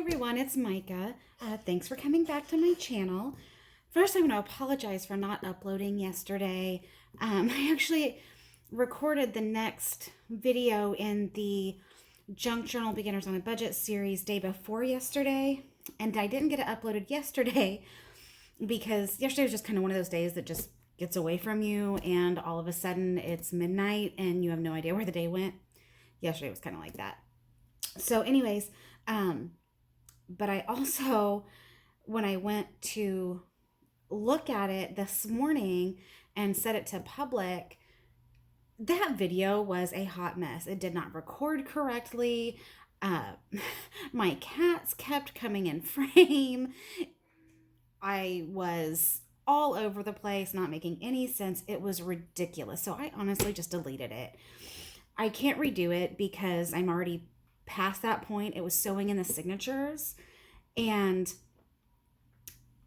everyone, it's Micah. Thanks for coming back to my channel. First, I want to apologize for not uploading yesterday. I actually recorded the next video in the Junk Journal Beginners on a Budget series day before yesterday, and I didn't get it uploaded yesterday because yesterday was just kind of one of those days that just gets away from you, and all of a sudden it's midnight and you have no idea where the day went. Yesterday was kind of like that. So anyways, but I also, when I went to look at it this morning and set it to public, that video was a hot mess. It did not record correctly. My cats kept coming in frame. I was all over the place, not making any sense. It was ridiculous. So I honestly just deleted it. I can't redo it because I'm already past that point. It was sewing in the signatures, and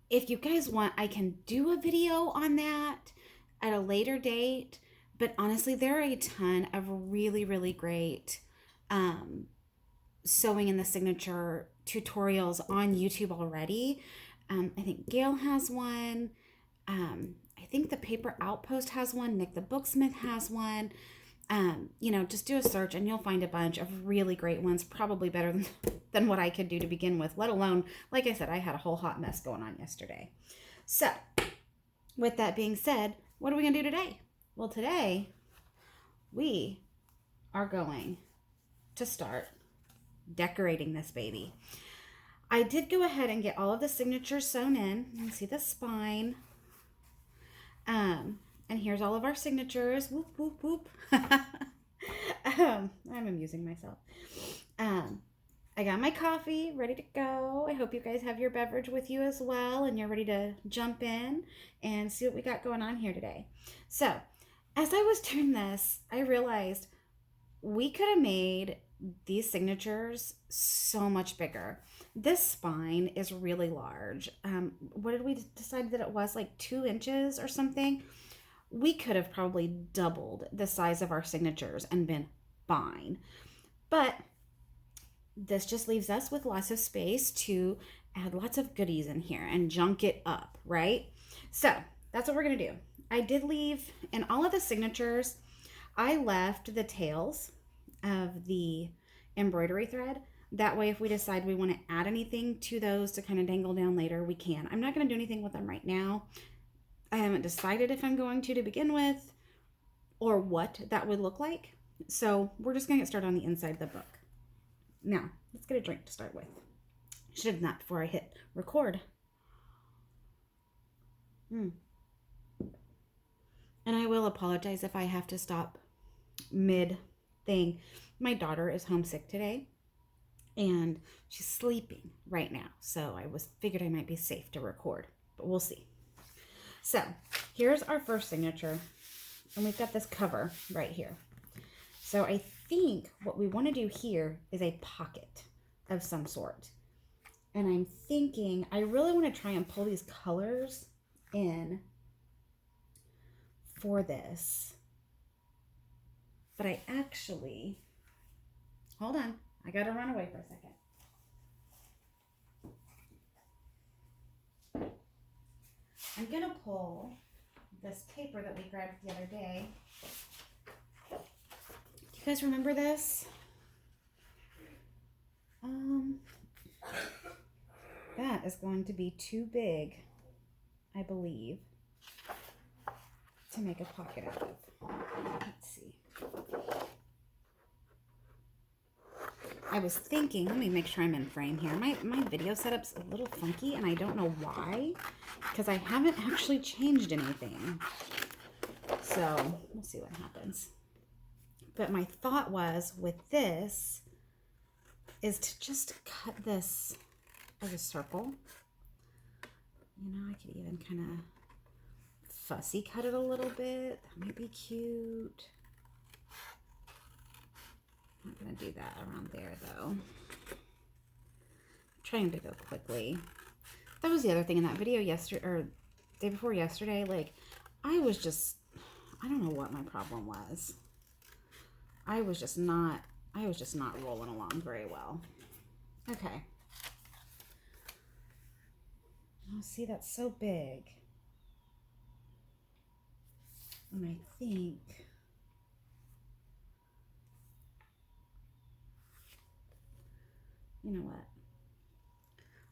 if you guys want, I can do a video on that at a later date. But honestly, there are a ton of really great sewing in the signature tutorials on YouTube already. I think Gail has one. I think the Paper Outpost has one. Nick the Booksmith has one. Just do a search and you'll find a bunch of really great ones, probably better than what I could do to begin with, let alone, like I said, I had a whole hot mess going on yesterday. So, with that being said, what are we going to do today? Well, today, we are going to start decorating this baby. I did go ahead and get all of the signatures sewn in. You can see the spine. And here's all of our signatures. Whoop, whoop, whoop. I'm amusing myself. I got my coffee ready to go. I hope you guys have your beverage with you as well, and you're ready to jump in and see what we got going on here today. So, as I was doing this, I realized we could have made these signatures so much bigger. This spine is really large. What did we decide that it was, like 2 inches or something? We could have probably doubled the size of our signatures and been fine. But this just leaves us with lots of space to add lots of goodies in here and junk it up, right? So that's what we're going to do. I did leave in all of the signatures, I left the tails of the embroidery thread. That way, if we decide we want to add anything to those to kind of dangle down later, we can. I'm not going to do anything with them right now. I haven't decided if I'm going to begin with or what that would look like. So we're just going to get started on the inside of the book. Now, let's get a drink to start with. Should have done that before I hit record. And I will apologize if I have to stop mid-thing. My daughter is homesick today, and she's sleeping right now. So I figured I might be safe to record, but we'll see. So here's our first signature, and we've got this cover right here. So I think what we want to do here is a pocket of some sort. And I'm thinking I really want to try and pull these colors in for this. But I actually, hold on, I got to run away for a second. I'm going to pull this paper that we grabbed the other day. Do you guys remember this? That is going to be too big, I believe, to make a pocket out of. Let's see. I was thinking, let me make sure I'm in frame here. My video setup's a little funky, and I don't know why, because I haven't actually changed anything. So we'll see what happens. But my thought was with this is to just cut this as a circle. I could even kind of fussy cut it a little bit. That might be cute. I'm not going to do that around there, though. I'm trying to go quickly. That was the other thing in that video yesterday, or day before yesterday. Like, I don't know what my problem was. I was just not rolling along very well. Okay. Oh, see, that's so big. And I think, you know what?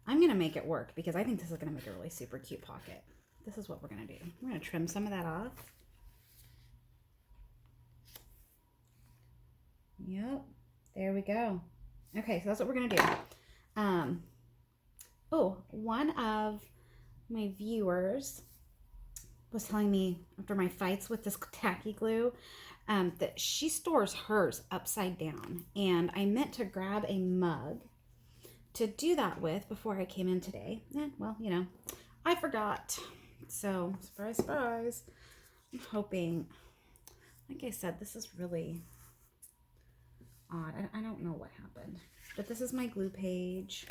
I'm going to make it work because I think this is going to make a really super cute pocket. This is what we're going to do. We're going to trim some of that off. Yep. There we go. Okay, so that's what we're going to do. Oh, one of my viewers was telling me after my fights with this tacky glue that she stores hers upside down. And I meant to grab a mug to do that with before I came in today. Well, you know, I forgot. So, surprise, surprise. I'm hoping, like I said, this is really odd. I don't know what happened. But this is my glue page.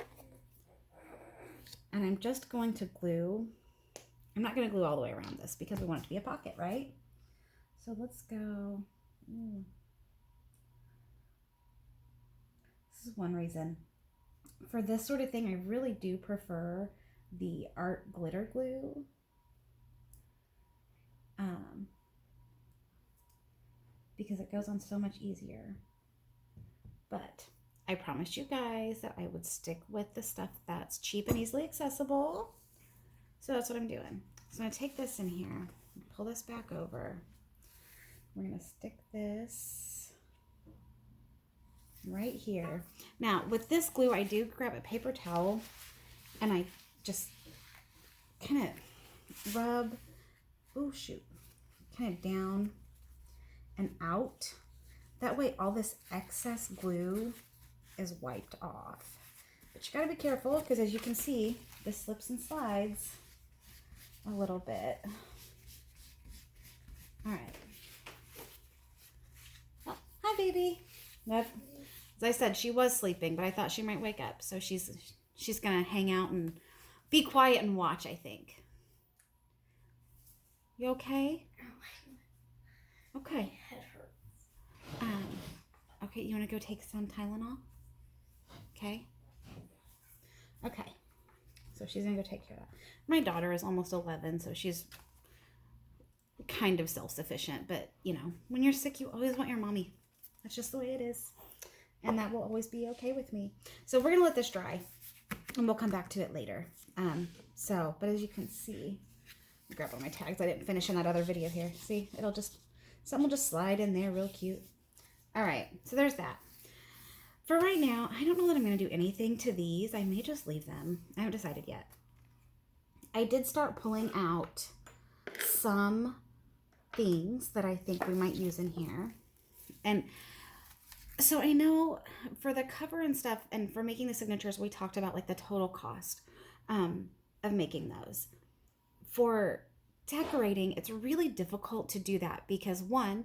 And I'm just going to glue. I'm not going to glue all the way around this because we want it to be a pocket, right? So let's go. This is one reason. For this sort of thing, I really do prefer the art glitter glue. Because it goes on so much easier. But I promised you guys that I would stick with the stuff that's cheap and easily accessible. So that's what I'm doing. So I'm going to take this in here, pull this back over. We're going to stick this right here. Now, with this glue, I do grab a paper towel and I just kind of rub, kind of down and out. That way all this excess glue is wiped off. But you gotta be careful because as you can see, this slips and slides a little bit. All right. Oh, hi baby. Yep. As I said, she was sleeping, but I thought she might wake up. So she's gonna hang out and be quiet and watch, I think. You okay? Okay. My head hurts. Okay, you want to go take some Tylenol? Okay. Okay. So she's going to go take care of that. My daughter is almost 11, so she's kind of self-sufficient. But, you know, when you're sick, you always want your mommy. That's just the way it is. And that will always be okay with me. So we're going to let this dry, and we'll come back to it later. But as you can see, I'll grab all my tags. I didn't finish in that other video here. See, something will just slide in there real cute. All right, so there's that. For right now, I don't know that I'm going to do anything to these. I may just leave them. I haven't decided yet. I did start pulling out some things that I think we might use in here. And so I know for the cover and stuff and for making the signatures, we talked about like the total cost of making those. For decorating, it's really difficult to do that because one,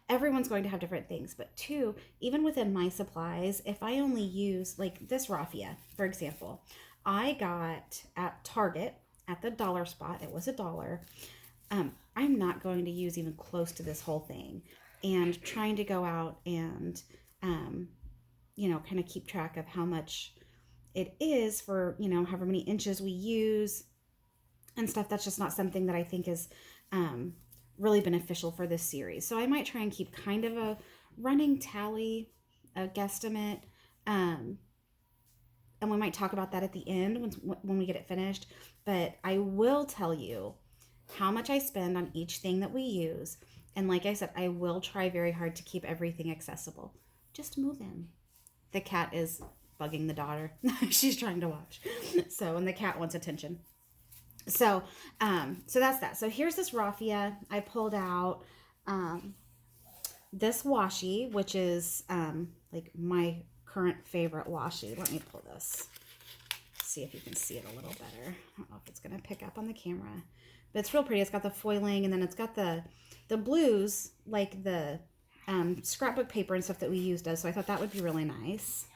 everyone's going to have different things, but two, even within my supplies, if I only use like this raffia, for example, I got at Target at the dollar spot, it was $1. I'm not going to use even close to this whole thing, and trying to go out and, kind of keep track of how much it is for, however many inches we use and stuff. That's just not something that I think is, really beneficial for this series. So I might try and keep kind of a running tally, a guesstimate, and we might talk about that at the end when we get it finished. But I will tell you how much I spend on each thing that we use. And like I said, I will try very hard to keep everything accessible. Just move in. The cat is bugging the daughter. She's trying to watch. And the cat wants attention. So that's that. So here's this raffia. I pulled out this washi, which is like my current favorite washi. Let me pull this. See if you can see it a little better. I don't know if it's going to pick up on the camera, but it's real pretty. It's got the foiling, and then it's got the blues, like the scrapbook paper and stuff that we use does. So I thought that would be really nice.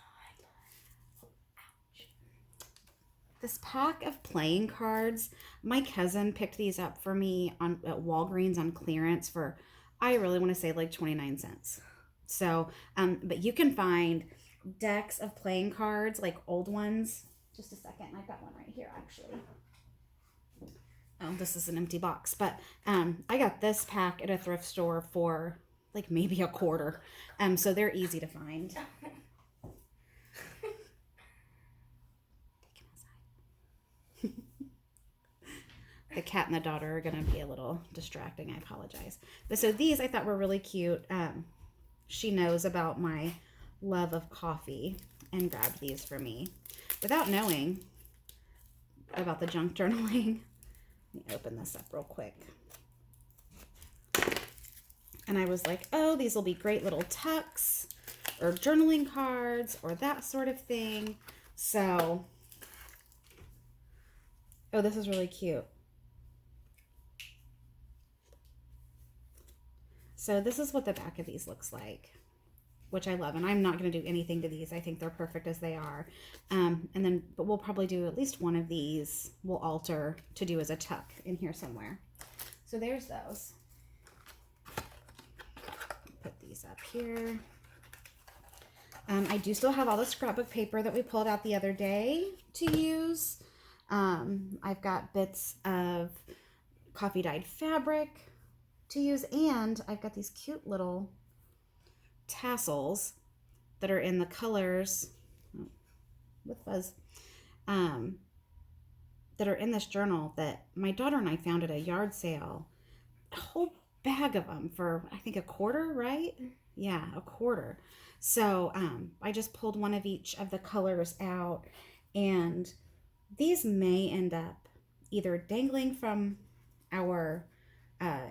This pack of playing cards, my cousin picked these up for me at Walgreens on clearance for, I really want to say like 29 cents. So, but you can find decks of playing cards, like old ones, just a second. I've got one right here, actually. Oh, this is an empty box, but I got this pack at a thrift store for like maybe a quarter. So they're easy to find. The cat and the daughter are going to be a little distracting. I apologize. But so these I thought were really cute. She knows about my love of coffee and grabbed these for me without knowing about the junk journaling. Let me open this up real quick. And I was like, oh, these will be great little tucks or journaling cards or that sort of thing. So, oh, this is really cute. So this is what the back of these looks like, which I love. And I'm not going to do anything to these. I think they're perfect as they are. But we'll probably do at least one of these. We'll alter to do as a tuck in here somewhere. So there's those. Put these up here. I do still have all the scrapbook paper that we pulled out the other day to use. I've got bits of coffee dyed fabric to use, and I've got these cute little tassels that are in the colors with fuzz that are in this journal that my daughter and I found at a yard sale. A whole bag of them for I think a quarter, right? Yeah, a quarter. So I just pulled one of each of the colors out, and these may end up either dangling from our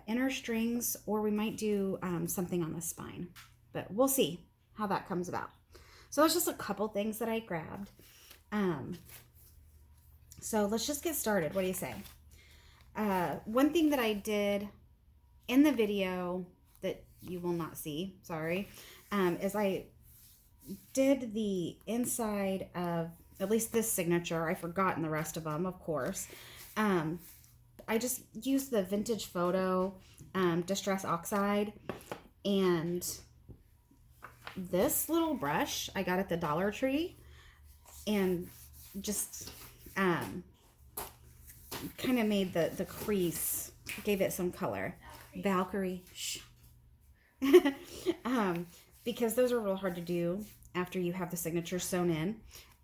inner strings, or we might do something on the spine, but we'll see how that comes about. So that's just a couple things that I grabbed. So let's just get started. What do you say? One thing that I did in the video that you will not see, sorry, is I did the inside of at least this signature. I've forgotten the rest of them, of course. I just used the Vintage Photo Distress Oxide, and this little brush I got at the Dollar Tree, and just kind of made the crease, gave it some color. Valkyrie, shh. Because those are real hard to do after you have the signature sewn in,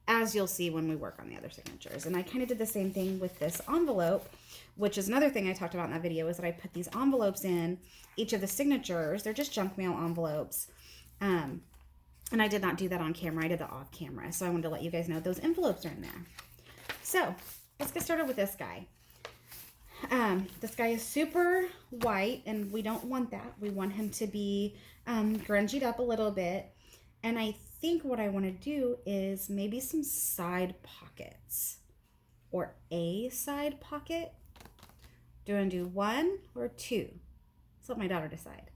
as you'll see when we work on the other signatures. And I kind of did the same thing with this envelope, which is another thing I talked about in that video, is that I put these envelopes in each of the signatures. They're just junk mail envelopes. And I did not do that on camera. I did that off camera. So I wanted to let you guys know those envelopes are in there. So let's get started with this guy. This guy is super white, and we don't want that. We want him to be grungied up a little bit. And I think what I want to do is maybe some side pockets, or a side pocket. Do you want to do one or two? Let's let my daughter decide.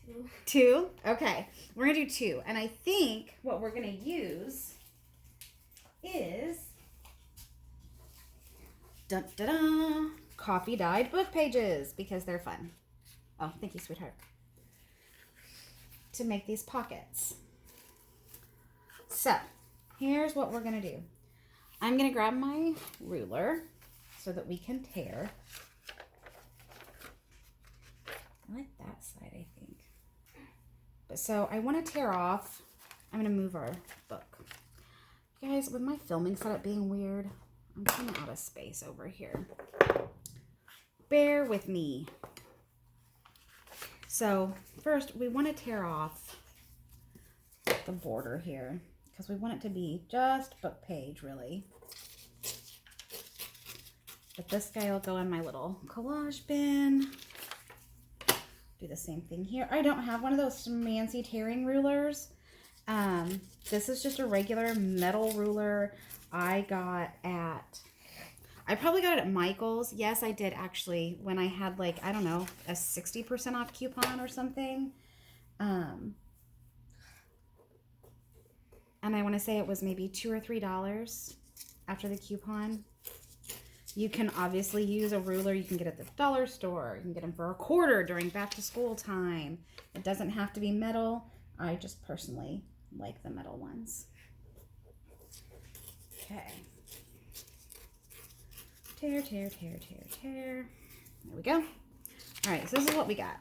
Two. Two? Okay. We're going to do two. And I think what we're going to use is dun-da-da, coffee dyed book pages, because they're fun. Oh, thank you, sweetheart. To make these pockets. So, here's what we're going to do. I'm going to grab my ruler so that we can tear. I like that side, I think. But so I want to tear off. I'm going to move our book. Guys, with my filming setup being weird, I'm kind of out of space over here. Bear with me. So first we want to tear off the border here, because we want it to be just book page, really. But this guy will go in my little collage bin. Do the same thing here. I don't have one of those fancy tearing rulers. This is just a regular metal ruler I probably got it at Michael's. Yes, I did actually, when I had like, I don't know, a 60% off coupon or something. And I want to say it was maybe $2 or $3 after the coupon. You can obviously use a ruler you can get at the dollar store. You can get them for a quarter during back to school time. It doesn't have to be metal. I just personally like the metal ones. Okay, Tear, tear, tear, tear, tear. There we go. All right, so this is what we got.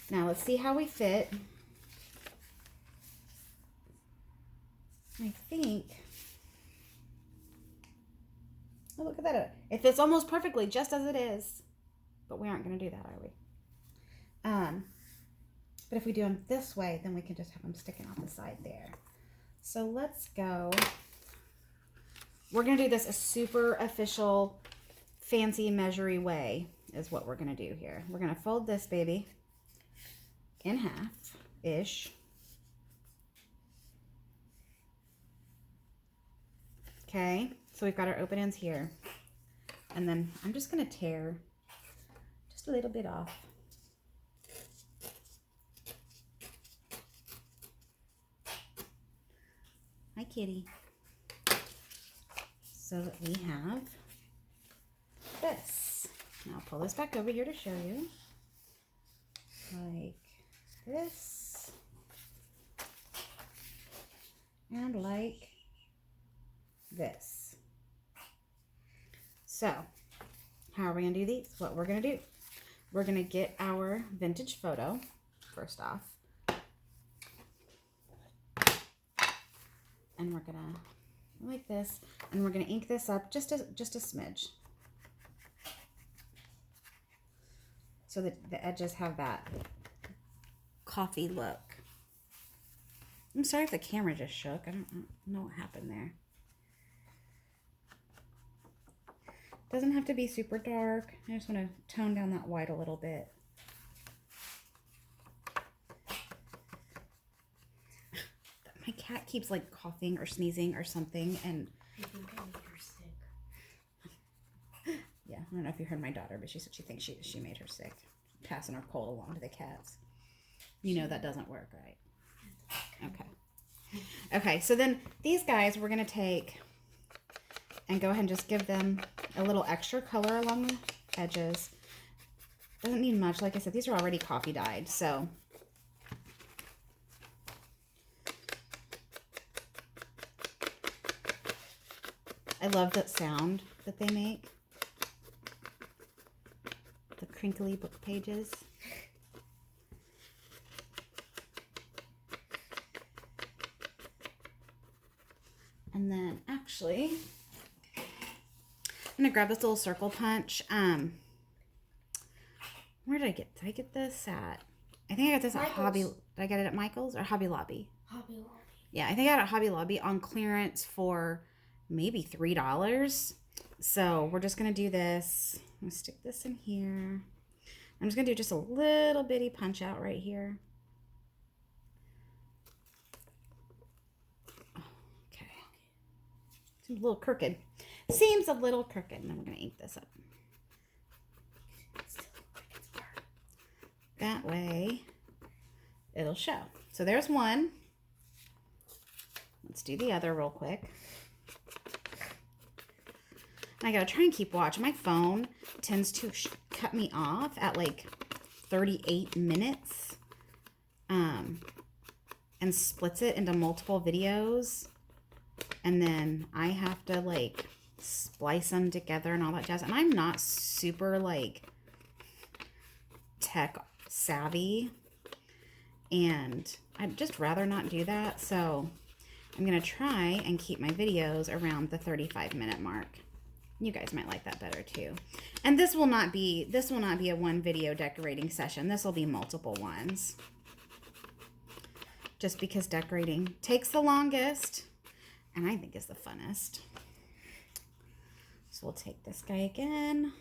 Now let's see how we fit. I think, oh, look at that. It fits almost perfectly, just as it is. But we aren't going to do that, are we? But if we do them this way, then we can just have them sticking off the side there. So let's go. We're going to do this a super official, fancy, measury way is what we're going to do here. We're going to fold this baby in half-ish. Okay, so we've got our open ends here. And then I'm just going to tear just a little bit off. Hi, kitty. So that we have this. Now I'll pull this back over here to show you. Like this. And like this. So, how are we going to do these? What we're going to do. We're going to get our vintage photo, first off. And we're going to, like this, and we're going to ink this up just a smidge. So that the edges have that coffee look. I'm sorry if the camera just shook. I don't know what happened there. Doesn't have to be super dark. I just want to tone down that white a little bit. My cat keeps like coughing or sneezing or something, and I think I made her sick. Yeah, I don't know if you heard my daughter, but she said she thinks she made her sick, passing her cold along to the cats. You know that doesn't work, right? Okay. Okay, so then these guys we're going to take and go ahead and just give them a little extra color along the edges. Doesn't need much. Like I said, these are already coffee dyed, so I love that sound that they make. The crinkly book pages. And then actually, I'm going to grab this little circle punch. Where did I get this at? I think I got this at Hobby. Did I get it at Michael's or Hobby Lobby? Hobby Lobby. Yeah, I think I got it at Hobby Lobby on clearance for maybe $3. So we're just going to do this. I'm going to stick this in here. I'm just going to do just a little bitty punch out right here. Okay. Seems a little crooked. Seems a little crooked. And then we're going to ink this up. That way it'll show. So there's one. Let's do the other real quick. And I gotta try and keep watch. My phone tends to cut me off at like 38 minutes and splits it into multiple videos. And then I have to like splice them together and all that jazz. And I'm not super like tech savvy, and I'd just rather not do that. So I'm gonna try and keep my videos around the 35-minute mark. You guys might like that better too. And this will not be a one video decorating session. This will be multiple ones, just because decorating takes the longest and I think is the funnest. So we'll take this guy again.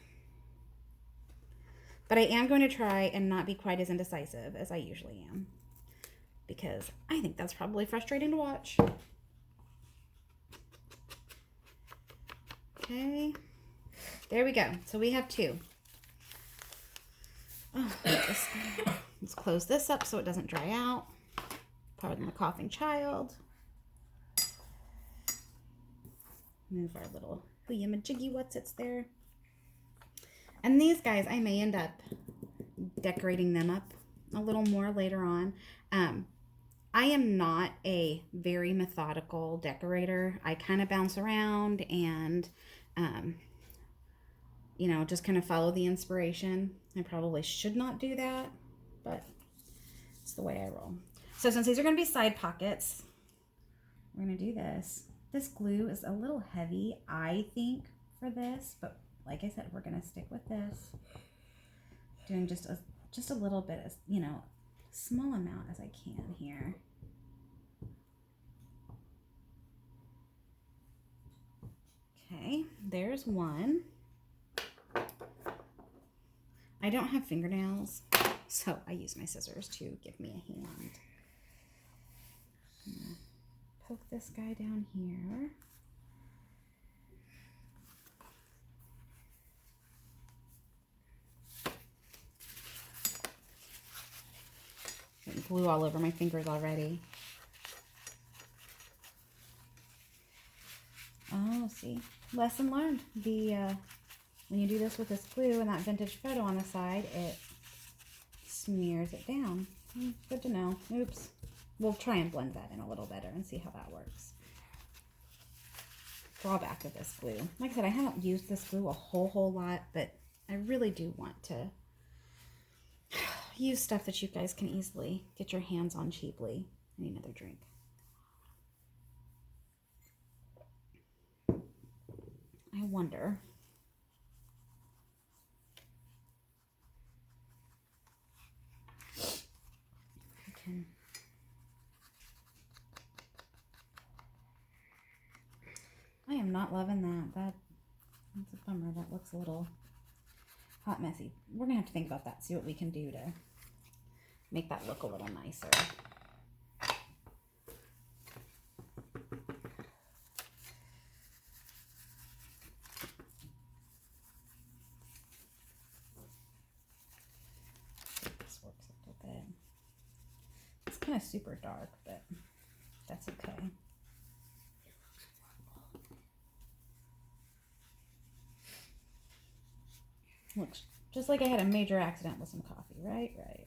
But I am going to try and not be quite as indecisive as I usually am, because I think that's probably frustrating to watch. Okay, there we go. So we have two. Oh, let's close this up so it doesn't dry out. Pardon the coughing child. Move our little what's-its there. And these guys, I may end up decorating them up a little more later on. I am not a very methodical decorator. I kind of bounce around, and you know, just kind of follow the inspiration. I probably should not do that, but it's the way I roll. So since these are going to be side pockets, we're going to do this. This glue is a little heavy, I think, for this, but like I said, we're going to stick with this. Doing just a little bit, of, you know, small amount as I can here. Okay, there's one. I don't have fingernails, so I use my scissors to give me a hand. Poke this guy down here. Getting glue all over my fingers already. Oh, see, lesson learned. When you do this with this glue and that vintage photo on the side, it smears it down. Good to know. Oops. We'll try and blend that in a little better and see how that works. Drawback of this glue. Like I said, I haven't used this glue a whole lot, but I really do want to use stuff that you guys can easily get your hands on cheaply. I need another drink. I wonder. I am not loving that. That's a bummer. That looks a little hot messy. We're gonna have to think about that. See what we can do to make that look a little nicer. This works a little bit. It's kind of super dark, but that's okay. Looks just like I had a major accident with some coffee, right? Right.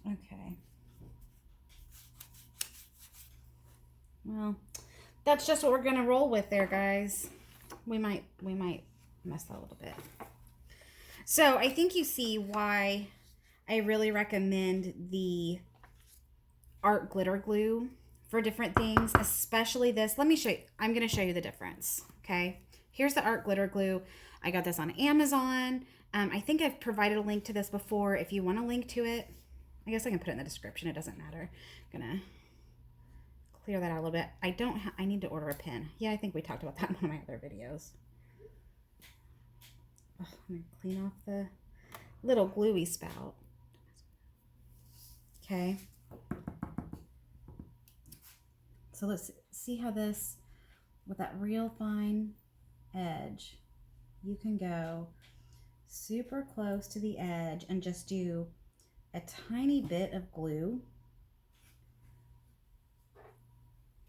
Okay. Well, that's just what we're gonna roll with there, guys. We might mess that a little bit. So I think you see why I really recommend the art glitter glue for different things, especially this. Let me show you. I'm going to show you the difference. Okay. Here's the art glitter glue. I got this on Amazon. I think I've provided a link to this before. If you want a link to it, I guess I can put it in the description. It doesn't matter. I'm going to clear that out a little bit. I need to order a pen. Yeah, I think we talked about that in one of my other videos. Oh, I'm going to clean off the little gluey spout. Okay. So let's see how this, with that real fine edge, you can go super close to the edge and just do a tiny bit of glue.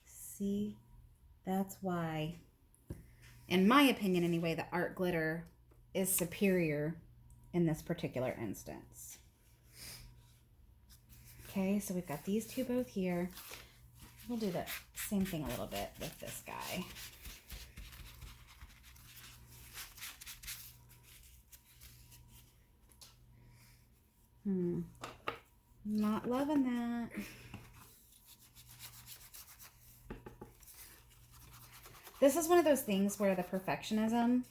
See, that's why, in my opinion anyway, the art glitter is superior in this particular instance. Okay, so we've got these two both here. We'll do the same thing a little bit with this guy. Not loving that. This is one of those things where the perfectionism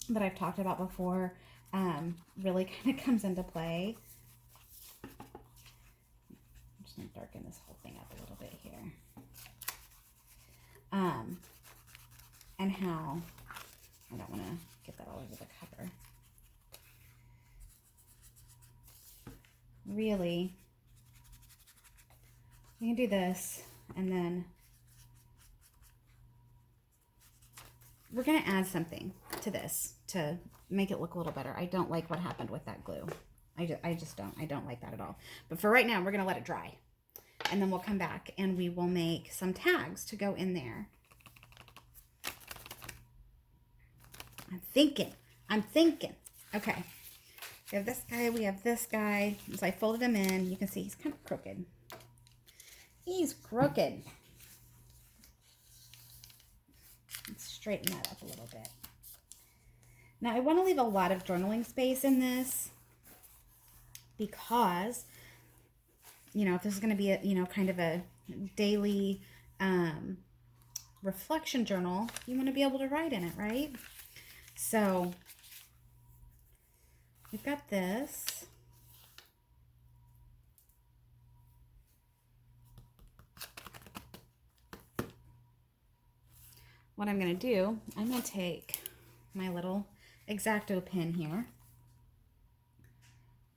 that I've talked about before really kind of comes into play. I'm just going to darken this whole thing up a little bit here. And how I don't want to get that all over the cover. Really, you can do this, and then we're going to add something to this to make it look a little better. I don't like what happened with that glue. I just don't. I don't like that at all. But for right now, we're going to let it dry. And then we'll come back and we will make some tags to go in there. I'm thinking. Okay. We have this guy. We have this guy. So I folded him in. You can see he's kind of crooked. He's crooked. Let's straighten that up a little bit. Now I want to leave a lot of journaling space in this because, if this is going to be a, kind of a daily reflection journal, you want to be able to write in it, right? So we've got this. What I'm going to do, I'm going to take my little X-Acto pen here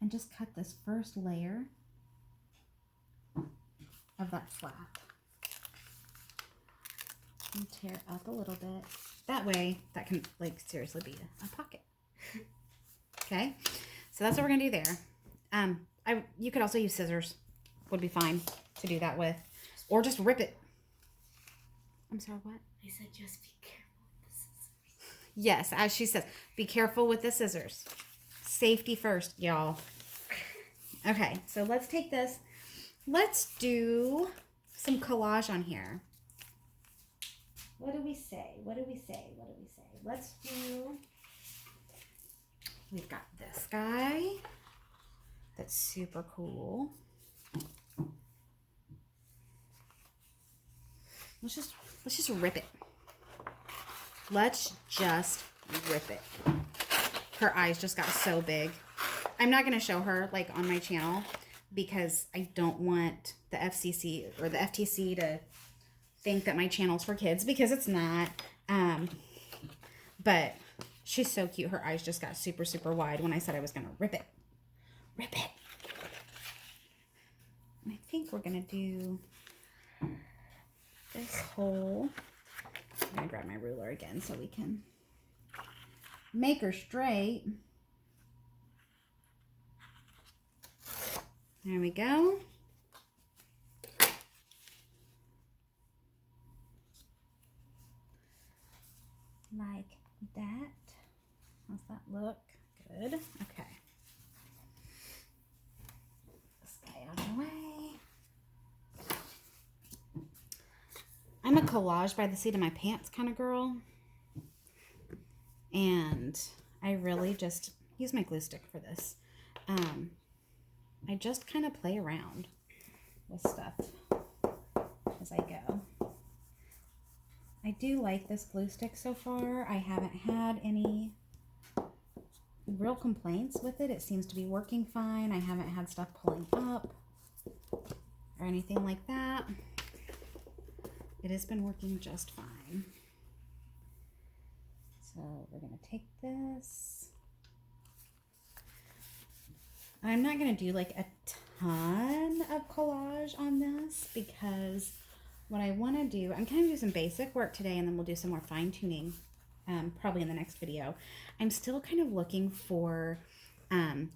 and just cut this first layer of that flap and tear up a little bit. That way, that can seriously be a pocket. Okay, so that's what we're gonna do there. You could also use scissors, would be fine to do that with, or just rip it. I'm sorry, what? I said just be careful with the scissors. Yes, as she says, be careful with the scissors. Safety first, y'all. Okay, so let's take this. Let's do some collage on here. What do we say? Let's do, we've got this guy. That's super cool. Let's just rip it. Let's just rip it. Her eyes just got so big. I'm not going to show her on my channel because I don't want the FCC or the FTC to think that my channel's for kids, because it's not. But she's so cute. Her eyes just got super, super wide when I said I was going to rip it. Rip it. And I think we're going to do this whole, I'm going to grab my ruler again so we can make her straight. There we go. Like that. How's that look? Good. Okay. This guy out of the way. I'm a collage by the seat of my pants kind of girl. And I really just use my glue stick for this. I just kind of play around with stuff as I go. I do like this glue stick so far. I haven't had any real complaints with it. It seems to be working fine. I haven't had stuff pulling up or anything like that. It has been working just fine. So we're going to take this. I'm not going to do a ton of collage on this because what I want to do, I'm going to do some basic work today and then we'll do some more fine tuning probably in the next video. I'm still kind of looking for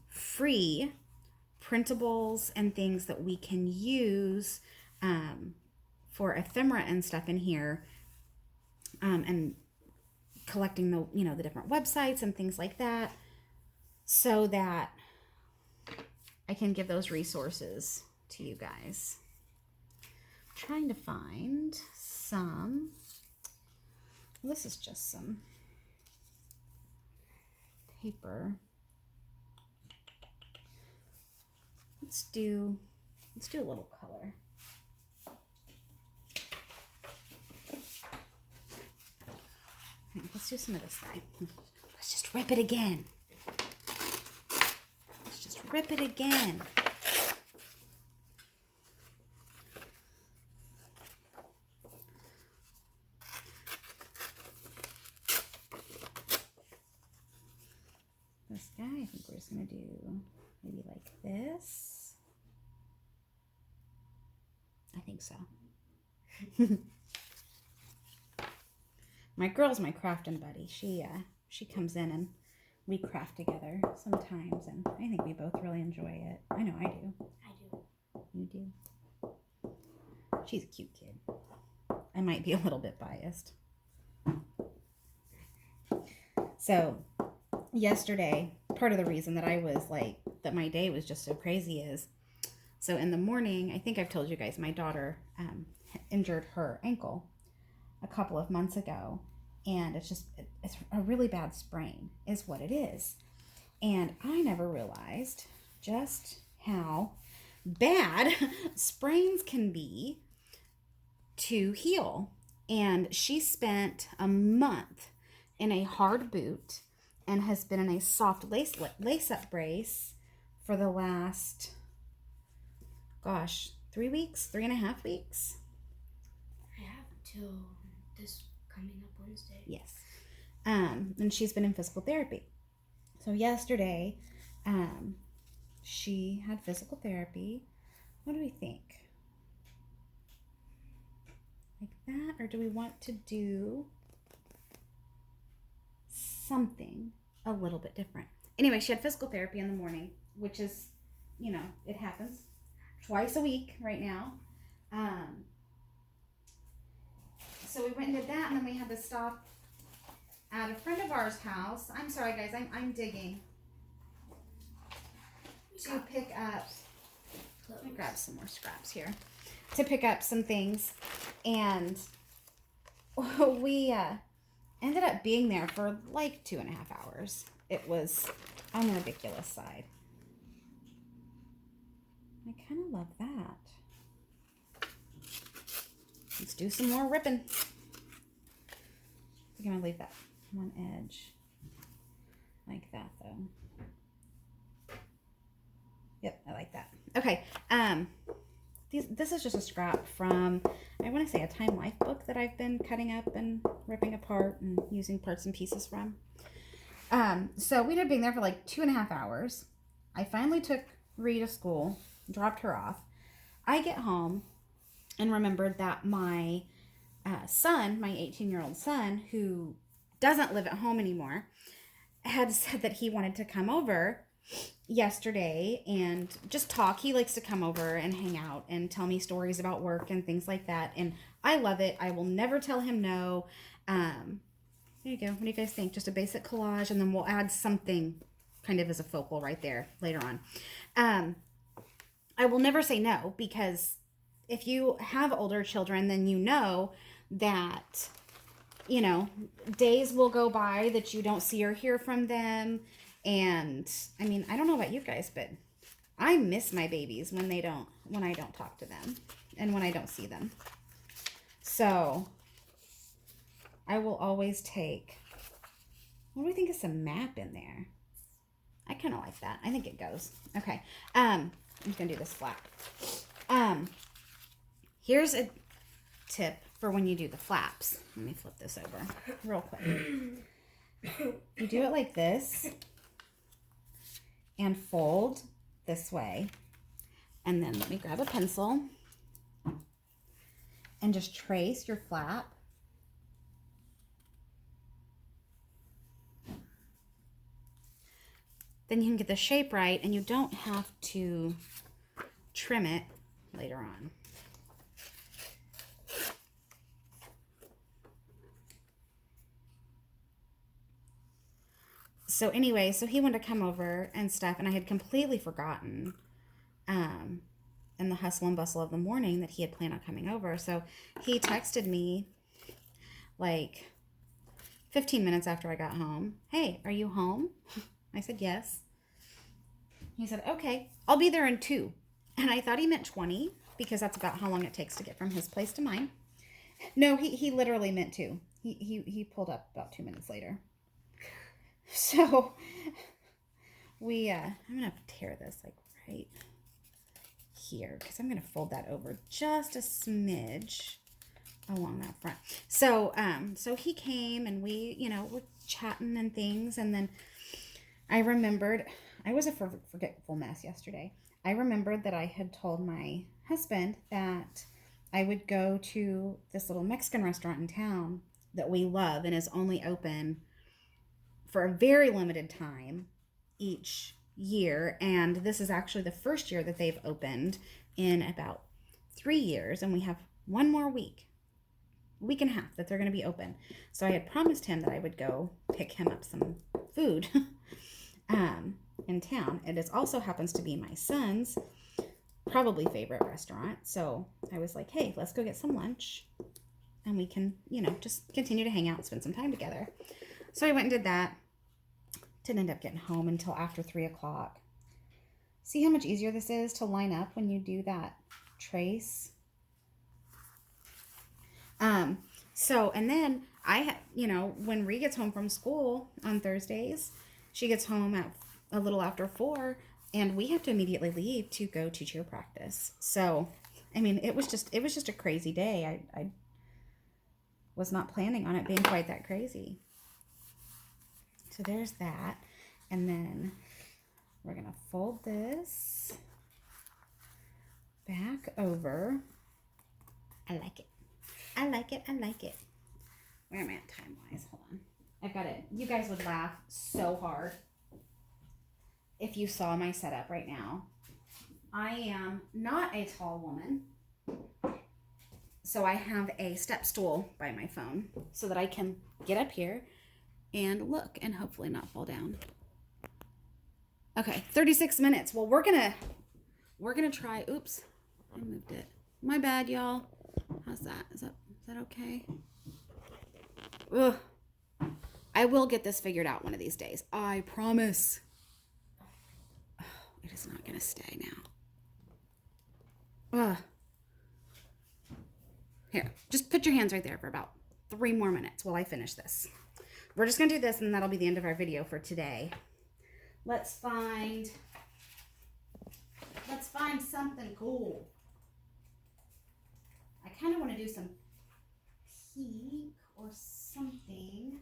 free printables and things that we can use for ephemera and stuff in here, and collecting the different websites and things like that, so that I can give those resources to you guys. I'm trying to find some. This is just some paper. Let's do a little color. Okay, let's do some of this side. Let's just rip it again. Rip it again. This guy, I think we're just going to do maybe like this. I think so. My girl's my crafting buddy. She comes in and we craft together sometimes, and I think we both really enjoy it. I know I do. I do. You do. She's a cute kid. I might be a little bit biased. So, yesterday, part of the reason that I was that my day was just so crazy is, so in the morning, I think I've told you guys, my daughter injured her ankle a couple of months ago. and it's a really bad sprain is what it is. And I never realized just how bad sprains can be to heal. And she spent a month in a hard boot and has been in a soft lace-up brace for the last, 3.5 weeks. I have till this coming up Wednesday. Yes. And she's been in physical therapy. So yesterday, she had physical therapy. What do we think? Like that? Or do we want to do something a little bit different? Anyway, she had physical therapy in the morning, which is, it happens twice a week right now. So we went and did that, and then we had to stop at a friend of ours' house. I'm sorry, guys. I'm digging to pick up. Let me grab some more scraps here to pick up some things, and we ended up being there for like 2.5 hours. It was on the ridiculous side. I kind of love that. Let's do some more ripping. I think I'm gonna leave that one edge like that though. Yep, I like that. Okay, this is just a scrap from, I want to say, a Time Life book that I've been cutting up and ripping apart and using parts and pieces from. So we ended up being there for like 2.5 hours. I finally took Ree to school, dropped her off. I get home and remembered that my son, my 18-year-old son, who doesn't live at home anymore, had said that he wanted to come over yesterday and just talk. He likes to come over and hang out and tell me stories about work and things like that. And I love it. I will never tell him no. There you go. What do you guys think? Just a basic collage, and then we'll add something kind of as a focal right there later on. I will never say no, because if you have older children, then you know that, days will go by that you don't see or hear from them. And I mean, I don't know about you guys, but I miss my babies when I don't talk to them and when I don't see them. So I will always take, what do we think of some map in there? I kind of like that. I think it goes. Okay. I'm just going to do this flat. Here's a tip for when you do the flaps. Let me flip this over real quick. You do it like this and fold this way. And then let me grab a pencil and just trace your flap. Then you can get the shape right, and you don't have to trim it later on. So anyway, so he wanted to come over and stuff, and I had completely forgotten in the hustle and bustle of the morning that he had planned on coming over. So he texted me like 15 minutes after I got home. Hey, are you home? I said, yes. He said, okay, I'll be there in 2. And I thought he meant 20, because that's about how long it takes to get from his place to mine. No, he literally meant 2. He pulled up about 2 minutes later. So I'm going to tear this like right here, because I'm going to fold that over just a smidge along that front. So he came, and we, were chatting and things. And then I remembered, I was a forgetful mess yesterday. I remembered that I had told my husband that I would go to this little Mexican restaurant in town that we love and is only open for a very limited time each year. And this is actually the first year that they've opened in about 3 years. And we have one more week and a half that they're going to be open. So I had promised him that I would go pick him up some food in town. And it also happens to be my son's probably favorite restaurant. So I was like, hey, let's go get some lunch and we can, just continue to hang out and spend some time together. So I went and did that. Didn't end up getting home until after 3 o'clock. See how much easier this is to line up when you do that trace? And then when Ree gets home from school on Thursdays, she gets home at a little after 4, and we have to immediately leave to go to cheer practice. So, it was just a crazy day. I was not planning on it being quite that crazy. So there's that. And then we're going to fold this back over. I like it. I like it. I like it. Where am I at time-wise? Hold on. I've got it. You guys would laugh so hard if you saw my setup right now. I am not a tall woman, so I have a step stool by my phone so that I can get up here and look and hopefully not fall down. Okay, 36 minutes. Well, we're gonna try. Oops, I moved it. My bad, y'all. How's that? Is that okay? Ugh. I will get this figured out one of these days. I promise. Oh, it is not gonna stay now. Ugh. Here, just put your hands right there for about 3 more minutes while I finish this. We're just gonna do this, and that'll be the end of our video for today. Let's find something cool. I kind of want to do some pink or something.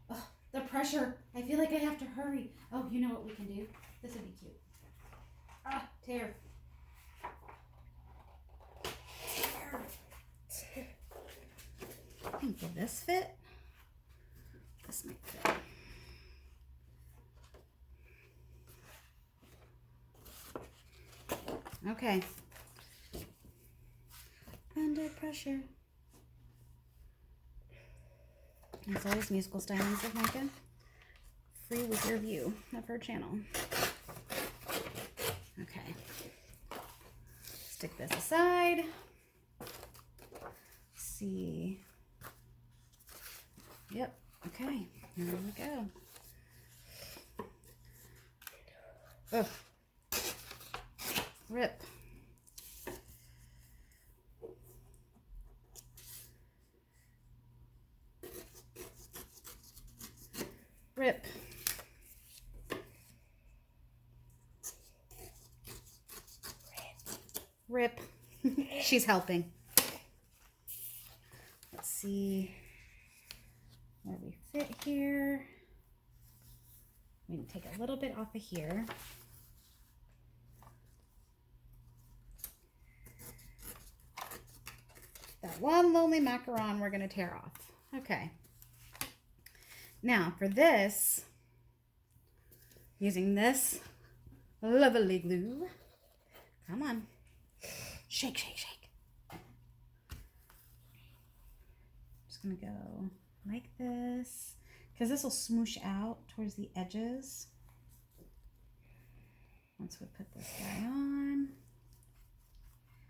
Oh, the pressure. I feel like I have to hurry. Oh, you know what we can do? This would be cute. Ah, tear. I think, will this fit? This might fit. Okay. Under pressure. As always, musical stylings with Micah. Free with your view of her channel. Okay. Stick this aside. Let's see. Yep. Okay. Here we go. Ugh. Rip. Rip. Rip. She's helping. Let's see where we fit here. We can take a little bit off of here. That one lonely macaron we're going to tear off. Okay. Now for this, using this lovely glue. Come on. Shake, shake, shake. Just going to go like this, because this will smoosh out towards the edges once we put this guy on.